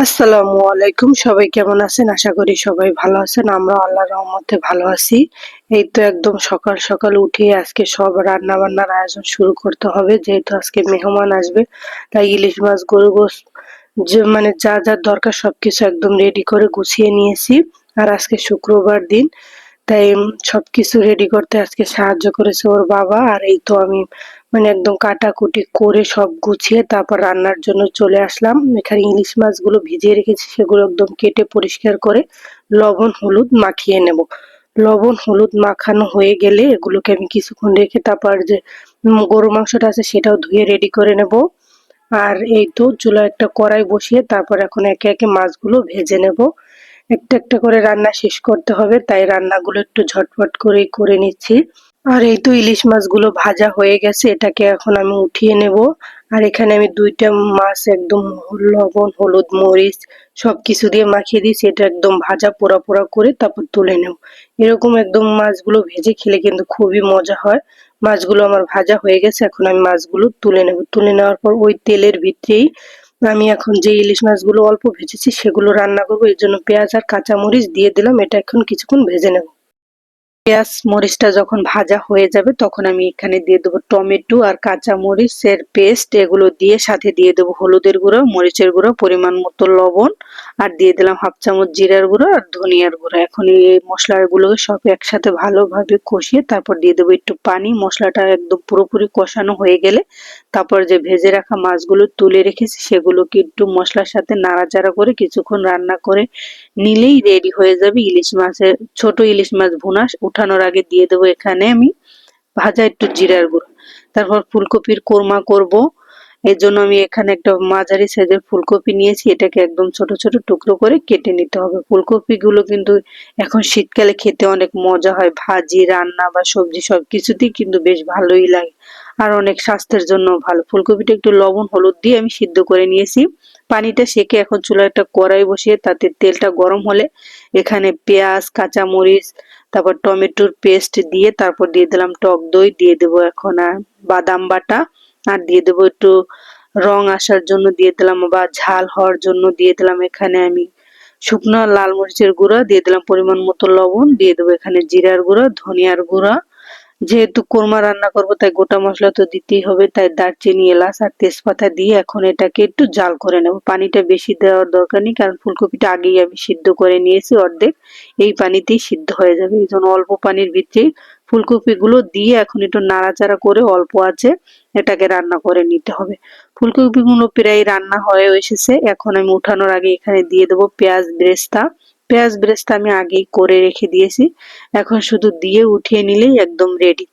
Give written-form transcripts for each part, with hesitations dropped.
আসসালামু আলাইকুম। সবাই কেমন আছেন? আশা করি সবাই ভালো আছেন। আমরা আল্লাহর রহমতে ভালো আছি। এই তো একদম সকাল সকাল উঠে আজকে সব রান্না বান্নার আয়োজন শুরু করতে হবে, যেহেতু আজকে মেহমান আসবে। তাই ইলিশ মাছ, গরু গোস যে মানে যা যা দরকার সবকিছু একদম রেডি করে গুছিয়ে নিয়েছি। আর আজকে শুক্রবার দিন, তাই সবকিছু রেডি করতে আজকে সাহায্য করেছে ওর বাবা। আর এই তো আমি একদম কাটাকুটি করে সব গুছিয়ে তারপর রান্নার জন্য চলে আসলাম। এখানে ইলিশ মাছগুলো ভিজিয়ে রেখেছি, সেগুলো একদম কেটে পরিষ্কার করে লবণ হলুদ মাখিয়ে নেব। লবণ হলুদ মাখানো হয়ে গেলে এগুলোকে আমি কিছুক্ষণ রেখে তারপর যে গরু মাংসটা আছে সেটাও ধুয়ে রেডি করে নেব। আর এই তো চুলায় একটা কড়াই বসিয়ে তারপর এখন একে একে মাছগুলো ভেজে নেব। একটা একটা করে রান্না শেষ করতে হবে, তাই রান্নাগুলো একটু ঝটপট করেই করে নিচ্ছি। আর এই তো ইলিশ মাছগুলো ভাজা হয়ে গেছে, এটাকে এখন আমি উঠিয়ে নেব। আর এখানে আমি দুইটা মাছ একদম লবণ হলুদ মরিচ সবকিছু দিয়ে মাখিয়ে দিয়েছি, এটা একদম ভাজা পোড়া পোড়া করে তারপর তুলে নেব। এরকম একদম মাছগুলো ভেজে খেলে কিন্তু খুবই মজা হয়। মাছগুলো আমার ভাজা হয়ে গেছে, এখন আমি মাছগুলো তুলে নেব। তুলে নেওয়ার পর ওই তেলের ভিতরেই আমি এখন যে ইলিশ মাছগুলো অল্প ভেজেছি সেগুলো রান্না করবো। এর জন্য পেঁয়াজ আর কাঁচামরিচ দিয়ে দিলাম, এটা এখন কিছুক্ষণ ভেজে নেব। পেঁয়াজ মরিচটা যখন ভাজা হয়ে যাবে তখন আমি এখানে দিয়ে দেবো টমেটো আর কাঁচা মরিচের পেস্ট, এগুলো দিয়ে সাথে দিয়ে দেবো হলুদের গুঁড়ো, মরিচের গুঁড়ো, পরিমাণ মতো লবণ, আর দিয়ে দিলাম হাফ চামচ জিরার গুঁড়ো আর ধনিয়ার গুঁড়ো। এখন এই মশলাগুলোকে সব একসাথে ভালোভাবে কষিয়ে তারপর দিয়ে দেবো একটু পানি। মশলাটা একদম পুরোপুরি কষানো হয়ে গেলে তারপর যে ভেজে রাখা মাছগুলো তুলে রেখেছি সেগুলোকে একটু মশলার সাথে নাড়াচাড়া করে কিছুক্ষণ রান্না করে নিলেই রেডি হয়ে যাবে ইলিশ মাছের ছোট ইলিশ মাছ ভুনা। উঠানোর আগে দিয়ে দেবো এখানে আমি ভাজা একটু জিরার গুঁড়ো। তারপর ফুলকপির কোরমা করব। এর জন্য আমি এখানে একটা মাঝারি সাইজের ফুলকপি নিয়েছি, এটাকে একদম ছোট ছোট টুকরো করে কেটে নিতে হবে। ফুলকপি গুলো কিন্তু এখন শীতকালে খেতে অনেক মজা হয়, ভাজি রান্না বা সবজি সবকিছুতেই কিন্তু বেশ ভালোই লাগে। আর অনেক স্বাস্থ্যের জন্য ভালো। ফুলকপিটা একটু লবণ হলুদ দিয়ে আমি সিদ্ধ করে নিয়েছি। পানিটা সেকে এখন চুলায় একটা কড়াই বসিয়ে তাতে তেলটা গরম হলে এখানে পেঁয়াজ কাঁচা মরিচ তারপর টমেটোর পেস্ট দিয়ে তারপর দিয়ে দিলাম টক দই, দিয়ে দেবো এখন আর বাদাম বাটা, আর দিয়ে দেবো একটু রং আসার জন্য দিয়ে দিলাম বা ঝাল হওয়ার জন্য দিয়ে দিলাম এখানে আমি শুকনো লাল মরিচের গুঁড়া, দিয়ে দিলাম পরিমাণ মতো লবণ, দিয়ে দেবো এখানে জিরার গুঁড়া ধনিয়ার গুঁড়া। যেহেতু কোরমা রান্না করব তাই গোটা মশলা তো দিতেই হবে, তাই দারচিনি এলাচ আর তেজপাতা দিয়ে এখন এটাকে একটু জাল করে নেব। পানিটা বেশি দেওয়ার দরকার নেই, কারণ ফুলকপিটা আগেই আমি সিদ্ধ করে নিয়েছি অর্ধেক, এই পানিতেই সিদ্ধ হয়ে যাবে। এই জন্য অল্প পানির ভিতরেই ফুলকপিগুলো দিয়ে এখন একটু নাড়াচাড়া করে অল্প আছে এটাকে রান্না করে নিতে হবে। ফুলকপিগুলো প্রায় রান্না হয়ে এসেছে, এখন আমি উঠানোর আগে এখানে দিয়ে দেবো পেঁয়াজ বেরেস্তা। পেঁয়াজ বেরেস্তা আমি আগেই করে রেখে দিয়েছি, এখন শুধু দিয়ে উঠিয়ে নিলেই একদম রেডি।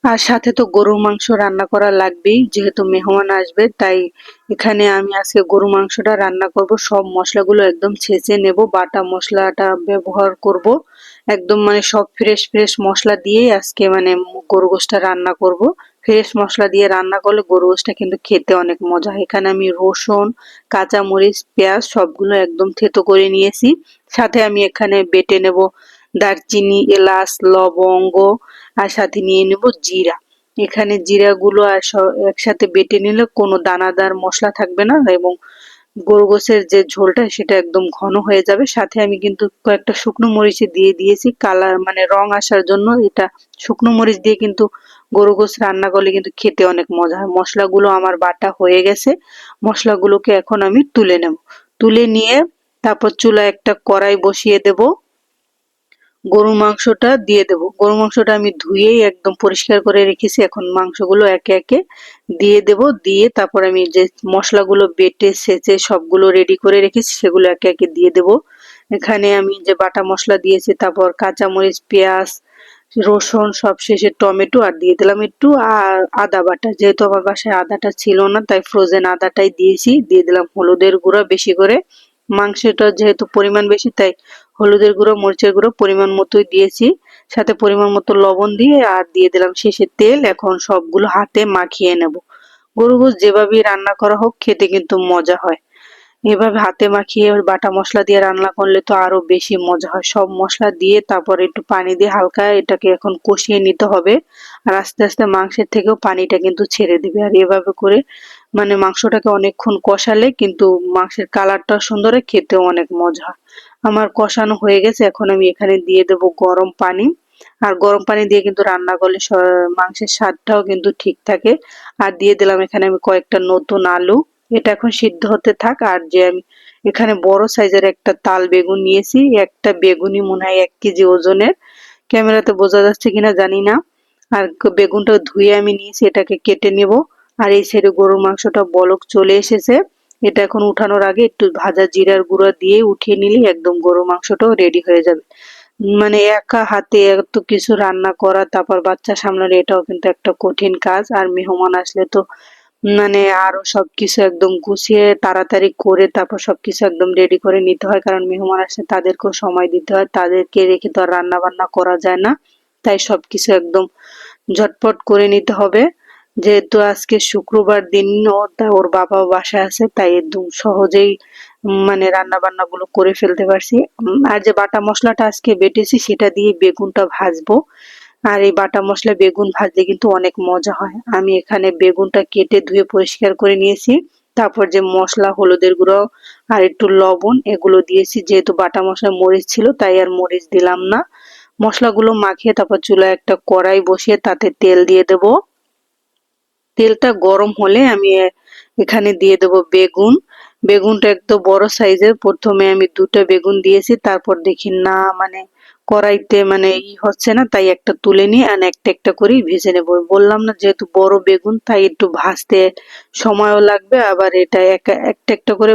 আর সাথে তো গরুর মাংস রান্না করা লাগবেই, যেহেতু মেহমান আসবে, তাই এখানে আমি আজকে গরু মাংসটা রান্না করব। সব মশলাগুলো একদম ছেঁচে নেব, বাটা মশলাটা ব্যবহার করব। একদম সব ফ্রেশ ফ্রেশ মশলা দিয়েই আজকে গরু গোশটা রান্না করব। ফ্রেশ মশলা দিয়ে রান্না করলে গরু গোশটা কিন্তু খেতে অনেক মজা হয়। এখানে আমি রসুন কাঁচা মরিচ পেঁয়াজ সবগুলো একদম থেতো করে নিয়েছি। সাথে আমি এখানে বেটে নেব দারচিনি এলাচ লবঙ্গ, আর সাথে নিয়ে নেব জিরা। এখানে জিরাগুলো আর একসাথে বেটে নিলে কোনো দানাদার মশলা থাকবে না, এবং গরু গোশের যে ঝোলটা সেটা একদম ঘন হয়ে যাবে। সাথে আমি কিন্তু কয়েকটা শুকনো মরিচ দিয়ে দিয়েছি কালার রং আসার জন্য। এটা শুকনো মরিচ দিয়ে কিন্তু গরু গোশ রান্না করলে কিন্তু খেতে অনেক মজা হয়। মশলাগুলো আমার বাটা হয়ে গেছে, মশলাগুলোকে এখন আমি তুলে নেব। তুলে নিয়ে তারপর চুলায় একটা কড়াই বসিয়ে দেব, গরুর মাংসটা দিয়ে দেব। গরুর মাংসটা আমি ধুয়েই একদম পরিষ্কার করে রেখেছি, এখন মাংসগুলো একে একে দিয়ে দেব। দিয়ে তারপর আমি যে মশলাগুলো বেটে ছেঁচে সবগুলো রেডি করে রেখেছি সেগুলো একে একে দিয়ে দেব। এখানে আমি যে বাটা মশলা দিয়েছি, তারপর কাঁচামরিচ পেঁয়াজ রসুন সবশেষে টমেটো, আর দিয়ে দিলাম একটু আদা বাটা। যেহেতু আমার বাসায় আদাটা ছিল না তাই ফ্রোজেন আদাটাই দিয়েছি। দিয়ে দিলাম হলুদের গুঁড়া বেশি করে, মাংসটা যেহেতু পরিমাণ বেশি তাই হলুদের গুঁড়ো মরিচের গুঁড়ো পরিমাণ মতোই দিয়েছি। সাথে পরিমাণ মতো লবণ দিয়ে আর দিয়ে দিলাম শেষে তেল। এখন সবগুলো হাতে মাখিয়ে নেব। গরু গোশ যেভাবেই রান্না করা হোক খেতে কিন্তু মজা হয়। এভাবে হাতে মাখিয়ে বাটা মশলা দিয়ে রান্না করলে তো আরো বেশি মজা হয়। সব মশলা দিয়ে তারপর একটু পানি দিয়ে হালকা এটাকে এখন কষিয়ে নিতে হবে। আর আস্তে আস্তে মাংসের থেকেও পানিটা কিন্তু ছেড়ে দিবে। আর এভাবে করে মানে মাংসটাকে অনেকক্ষণ কষালে কিন্তু মাংসের কালারটা সুন্দর হয়, খেতেও অনেক মজা হয়। আমার কষানো হয়ে গেছে, এখন আমি এখানে দিয়ে দেব গরম পানি। আর গরম পানি দিয়ে কিন্তু রান্না করলে মাংসের স্বাদটাও কিন্তু ঠিক থাকে। আর দিয়ে দিলাম এখানে আমি কয়েকটা নতুন আলু। এটা এখন সিদ্ধ হতে থাক। আর যে আমি এখানে বড় সাইজের একটা তাল বেগুন নিয়েছি, একটা বেগুনই মনে হয় 1 কেজি ওজনের। ক্যামেরাতে বোঝা যাচ্ছে কিনা জানি না। আর বেগুনটা ধুয়ে আমি নিয়েছি, এটাকে কেটে নেব। আর এই সাইডে গরুর মাংসটা বলক চলে এসেছে। এটা এখন উঠানোর আগে একটু ভাজা জিরার গুঁড়া দিয়ে উঠিয়ে নিলে একদম গরুর মাংসটাও রেডি হয়ে যাবে। মানে একা হাতে এত কিছু রান্না করা, তারপর বাচ্চা সামলানো, এটাও কিন্তু একটা কঠিন কাজ। আর মেহমান আসলে তো মানে আরো সবকিছু একদম গুছিয়ে তাড়াতাড়ি করে তারপর সবকিছু একদম রেডি করে নিতে হয়, কারণ মেহমান আসলে তাদেরকেও সময় দিতে হয়, তাদেরকে রেখে তো আর রান্না বান্না করা যায় না। তাই সবকিছু একদম ঝটপট করে নিতে হবে। যেহেতু আজকে শুক্রবার দিন, ওর বাবাও বাসায় আছে, তাই একদম সহজেই মানে রান্না বান্না গুলো করে ফেলতে পারছি। আর যে বাটা মশলাটা আজকে বেটেছি সেটা দিয়ে বেগুনটা ভাজবো। আর এই বাটা মশলা বেগুন ভাজলে কিন্তু অনেক মজা হয়। আমি এখানে বেগুনটা কেটে ধুয়ে পরিষ্কার করে নিয়েছি। তারপর যে মশলা, হলুদের গুঁড়ো আর একটু লবণ এগুলো দিয়েছি। যেহেতু বাটা মশলা মরিচ ছিল তাই আর মরিচ দিলাম না। মশলাগুলো মাখিয়ে তারপর চুলায় একটা কড়াই বসিয়ে তাতে তেল দিয়ে দেব। তেলটা গরম হলে আমি এখানে দিয়ে দেব বেগুন। বেগুনটা একটু বড় সাইজের, প্রথমে আমি 2টা বেগুন দিয়েছি, তারপর দেখি না মানে কড়াইতে মানে হচ্ছে না, তাই একটা তুলে নিয়ে আর একটা একটা করে ভেজে নেব। বললাম না যেহেতু বড় বেগুন তাই একটু ভাজতে সময়ও লাগবে, আবার এটা একটা একটা করে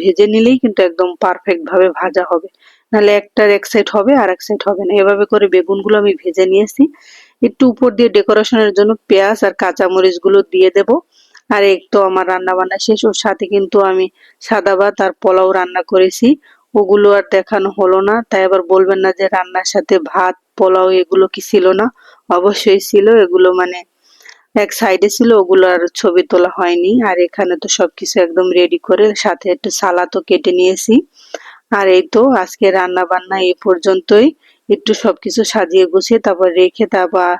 ভেজে নিলেই কিন্তু একদম পারফেক্ট ভাবে ভাজা হবে। নাহলে একটার এক সাইড হবে আর এক সাইড হবে না। এভাবে করে বেগুনগুলো আমি ভেজে নিয়েছি। একটু উপর দিয়ে ডেকোরেশনের জন্য পেঁয়াজ আর কাঁচামরিচ গুলো দিয়ে দেব। আর এই তো আমার রান্না বান্না শেষ। ওর সাথে কিন্তু আমি সাদা ভাত আর পোলাও রান্না করেছি, ওগুলো আর দেখানো হলো না। তাই আবার বলবেন না যে রান্নার সাথে ভাত পোলাও এগুলো কি ছিল না। অবশ্যই ছিল, এগুলো মানে এক সাইডে ছিল, ওগুলো আর ছবি তোলা হয়নি। আর এখানে তো সবকিছু একদম রেডি করে সাথে একটু সালাদও কেটে নিয়েছি। আর এই তো আজকে রান্না বান্না এই পর্যন্তই। একটু সবকিছু সাজিয়ে গুছিয়ে তারপর রেখে তারপর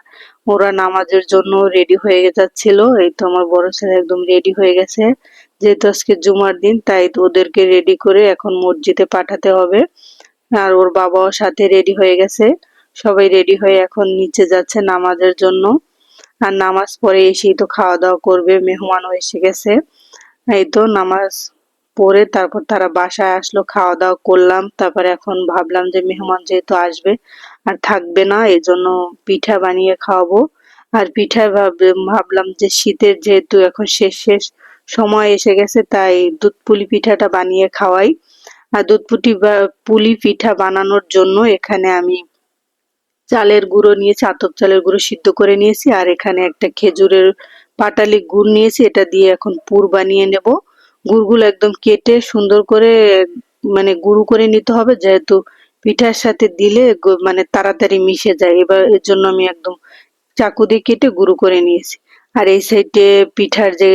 ওরা নামাজের জন্য রেডি হয়ে যাচ্ছিল। এই তো আমার বড় ছেলে একদম রেডি হয়ে গেছে। যেহেতু আজকে জুমার দিন তাই তো ওদেরকে রেডি করে এখন মসজিদে পাঠাতে হবে। আর ওর বাবাও সাথে রেডি হয়ে গেছে। সবাই রেডি হয়ে এখন নিচে যাচ্ছে নামাজের জন্য। আর নামাজ পড়ে এসেই তো খাওয়া দাওয়া করবে, মেহমানও এসে গেছে। এই তো নামাজ পড়ে তারপর তারা বাসায় আসলো, খাওয়া দাওয়া করলাম। তারপর এখন ভাবলাম যে মেহমান যেহেতু আসবে আর থাকবে না, এজন্য পিঠা বানিয়ে খাওয়াবো। আর পিঠায় ভাবলাম যে শীতের যেহেতু এখন শেষ শেষ সময় এসে গেছে, তাই দুধ পুলি পিঠাটা বানিয়ে খাওয়াই। আর পুলি পিঠা বানানোর জন্য এখানে আমি চালের গুঁড়ো নিয়েছি, আতপ চালের গুঁড়ো সিদ্ধ করে নিয়েছি। আর এখানে একটা খেজুরের পাটালি গুড় নিয়েছি, এটা দিয়ে এখন পুর বানিয়ে নেব। গুড়গুলো একদম কেটে সুন্দর করে মানে গুঁড়ো করে নিতে হবে, যেহেতু পিঠার সাথে দিলে মানে তাড়াতাড়ি মিশে যায়। এবার এর জন্য আমি একদম চাকু দিয়ে কেটে গুঁড়ো করে নিয়েছি। আর এই সাইডে পিঠার যে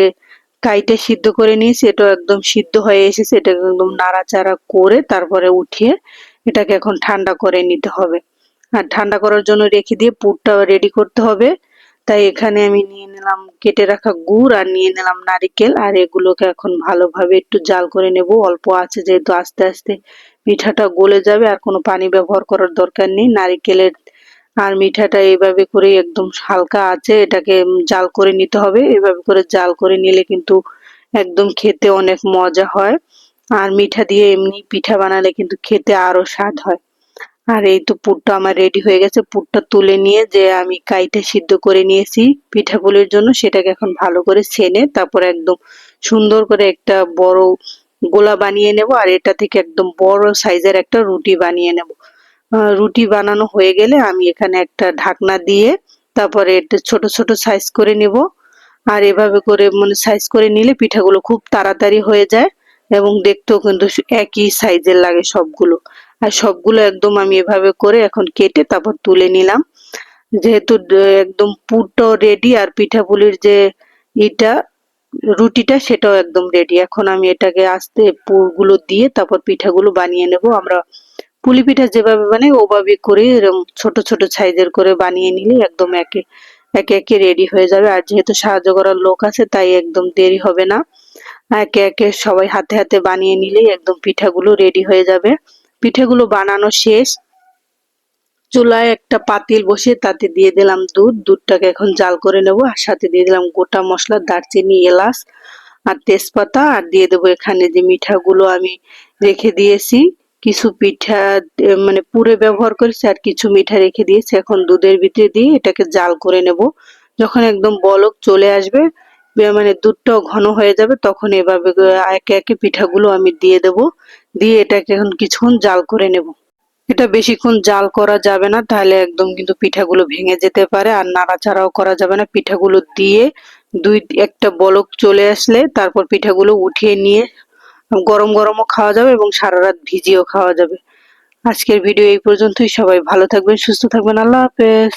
কাইটা সিদ্ধ করে নিয়েছি, এটাও একদম সিদ্ধ হয়ে এসেছে। এটাকে একদম নাড়াচাড়া করে তারপরে উঠিয়ে এটাকে এখন ঠান্ডা করে নিতে হবে। আর ঠান্ডা করার জন্য রেখে দিয়ে পুরটা রেডি করতে হবে। তাই এখানে আমি নিয়ে নিলাম কেটে রাখা গুড় আর নিয়ে নিলাম নারিকেল। আর এগুলোকে এখন ভালোভাবে একটু জাল করে নেব, অল্প আছে যেহেতু আস্তে আস্তে পিঠাটা গলে যাবে। আর কোনো পানি ব্যবহার করার দরকার নেই। নারিকেলের আর মিঠাটা এইভাবে করে একদম হালকা আছে এটাকে জাল করে নিতে হবে। এভাবে করে জাল করে নিলে কিন্তু একদম খেতে অনেক মজা হয়। আর মিঠা দিয়ে এমনি পিঠা বানালে কিন্তু খেতে আরো স্বাদ হয়। আর এই তো পুরটা আমার রেডি হয়ে গেছে। পুরটা তুলে নিয়ে যে আমি কাইটা সিদ্ধ করে নিয়েছি পিঠাগুলির জন্য, সেটাকে এখন ভালো করে ছেনে তারপর একদম সুন্দর করে একটা বড় গোলা বানিয়ে নেব। আর এটা থেকে একদম বড় সাইজের একটা রুটি বানিয়ে নেব। রুটি বানানো হয়ে গেলে আমি এখানে একটা ঢাকনা দিয়ে তারপরে এটা ছোট ছোট সাইজ করে নেব। আর এভাবে করে মানে সাইজ করে নিলে পিঠাগুলো খুব তাড়াতাড়ি হয়ে যায় এবং দেখতেও কিন্তু একই সাইজের লাগে সবগুলো। আর সবগুলো একদম আমি এভাবে করে এখন কেটে তারপর তুলে নিলাম। যেহেতু একদম পুরটাও রেডি আর পিঠাপুলির যে ইটা রুটিটা সেটাও একদম রেডি। এখন আমি এটাকে আস্তে পুরগুলো দিয়ে তারপর পিঠাগুলো বানিয়ে নেব। আমরা পুলি পিঠা যেভাবে বানাই ওভাবে করে এরকম ছোট ছোট সাইজের করে বানিয়ে নিলে একদম একে একে রেডি হয়ে যাবে। আর যেহেতু সাহায্য করার লোক আছে তাই একদম দেরি হবে না। একে একে সবাই হাতে হাতে বানিয়ে নিলেই একদম পিঠাগুলো রেডি হয়ে যাবে। পিঠাগুলো বানানো শেষ। চুলায় একটা পাতিল বসিয়ে তাতে দিয়ে দিলাম দুধ। দুধটাকে এখন জাল করে নেব। আর সাথে দিয়ে দিলাম গোটা মশলা, দারচিনি, এলাচ আর তেজপাতা। আর দিয়ে দেবো এখানে যে মিঠাগুলো আমি রেখে দিয়েছি। কিছু পিঠা মানে পুরে ব্যবহার করেছি আর কিছু মিঠা রেখে দিয়েছি। এখন দুধের ভিতরে দিয়ে এটাকে জাল করে নেব। যখন একদম বলক চলে আসবে, মানে দুধটাও ঘন হয়ে যাবে, তখন এভাবে একে একে পিঠাগুলো আমি দিয়ে দেব। দিয়ে এটাকে এখন কিছুক্ষণ জাল করে নেব। এটা বেশিক্ষণ জাল করা যাবে না, তাহলে একদম কিন্তু পিঠাগুলো ভেঙে যেতে পারে। আর নাড়াচাড়াও করা যাবে না। পিঠাগুলো দিয়ে দুই একটা বলক চলে আসলে তারপর পিঠাগুলো উঠিয়ে নিয়ে গরম গরমও খাওয়া যাবে এবং সারা রাত ভিজিয়েও খাওয়া যাবে। আজকের ভিডিও এই পর্যন্তই। সবাই ভালো থাকবেন, সুস্থ থাকবেন। আল্লাহ হাফেজ।